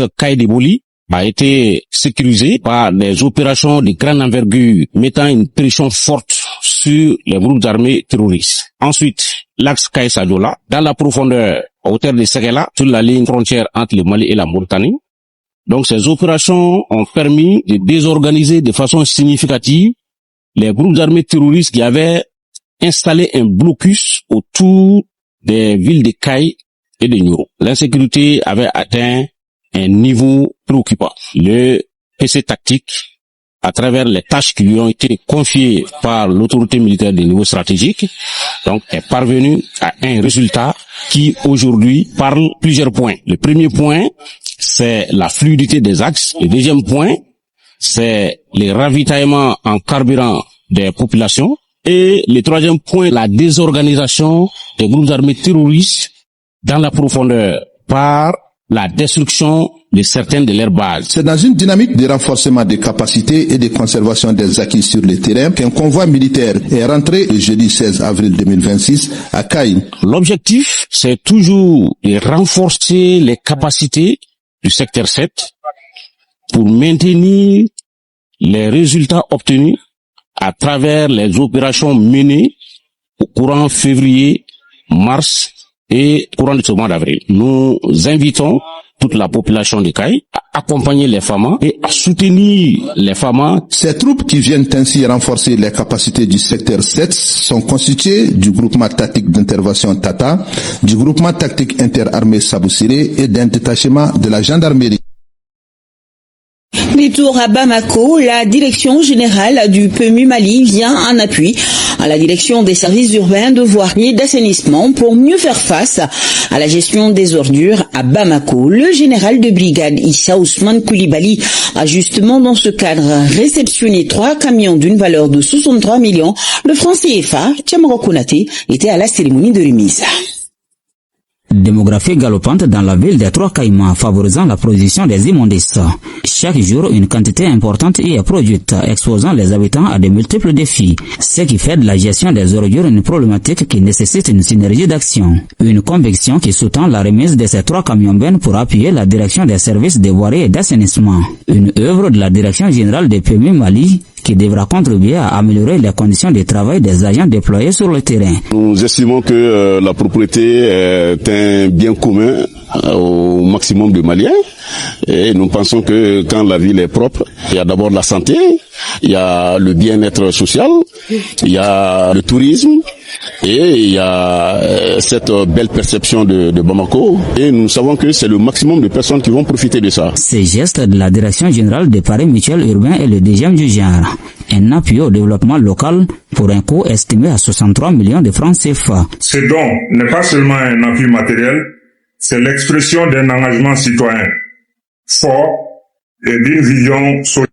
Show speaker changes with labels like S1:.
S1: caille de Boli a été sécurisé par des opérations de grande envergure mettant une pression forte sur les groupes armés terroristes. Ensuite, l'axe Kaï-Sadola, dans la profondeur, à hauteur de Séguéla, sur la ligne frontière entre le Mali et la Mauritanie. Donc ces opérations ont permis de désorganiser de façon significative les groupes armés terroristes qui avaient installé un blocus autour des villes de Kaï et de Nioro. L'insécurité avait atteint un niveau préoccupant. Le PC tactique, à travers les tâches qui lui ont été confiées par l'autorité militaire de niveau stratégique, donc est parvenu à un résultat qui aujourd'hui parle plusieurs points. Le premier point, c'est la fluidité des axes. Le deuxième point, c'est les ravitaillements en carburant des populations. Et le troisième point, la désorganisation des groupes armés terroristes dans la profondeur par la destruction de certaines de leurs bases.
S2: C'est dans une dynamique de renforcement des capacités et de conservation des acquis sur le terrain qu'un convoi militaire est rentré le jeudi 16 avril 2026 à Kaï.
S1: L'objectif, c'est toujours de renforcer les capacités du secteur 7 pour maintenir les résultats obtenus à travers les opérations menées au courant février, mars et courant de ce mois d'avril. Nous invitons toute la population de Kaï à accompagner les FAMA et à soutenir les FAMA.
S2: Ces troupes qui viennent ainsi renforcer les capacités du secteur 7 sont constituées du groupement tactique d'intervention Tata, du groupement tactique interarmé Saboussiré et d'un détachement de la gendarmerie.
S3: Retour à Bamako, la direction générale du PMU Mali vient en appui à la direction des services urbains de voirie et d'assainissement pour mieux faire face à la gestion des ordures à Bamako. Le général de brigade Issa Ousmane Koulibaly a justement dans ce cadre réceptionné 3 camions d'une valeur de 63 millions de francs CFA. Tchamaro Konaté était à la cérémonie de remise.
S4: Démographie galopante dans la ville des Trois-Caïmans favorisant la production des immondices. Chaque jour, une quantité importante y est produite, exposant les habitants à de multiples défis, ce qui fait de la gestion des ordures une problématique qui nécessite une synergie d'action. Une conviction qui sous-tend la remise de ces 3 camions-bennes pour appuyer la direction des services de voirie et d'assainissement. Une œuvre de la direction générale des PMU Mali qui devra contribuer à améliorer les conditions de travail des agents déployés sur le terrain.
S5: Nous estimons que la propriété est un bien commun au maximum de Maliens et nous pensons que quand la ville est propre, il y a d'abord la santé, il y a le bien-être social, il y a le tourisme et il y a cette belle perception de Bamako et nous savons que c'est le maximum de personnes qui vont profiter de ça.
S4: Ces gestes de la Direction générale des paris mutuels urbains et le DGM du genre, un appui au développement local pour un coût estimé à 63 millions de francs CFA.
S6: Ce don n'est pas seulement un appui matériel, c'est l'expression d'un engagement citoyen fort et d'une vision sociale.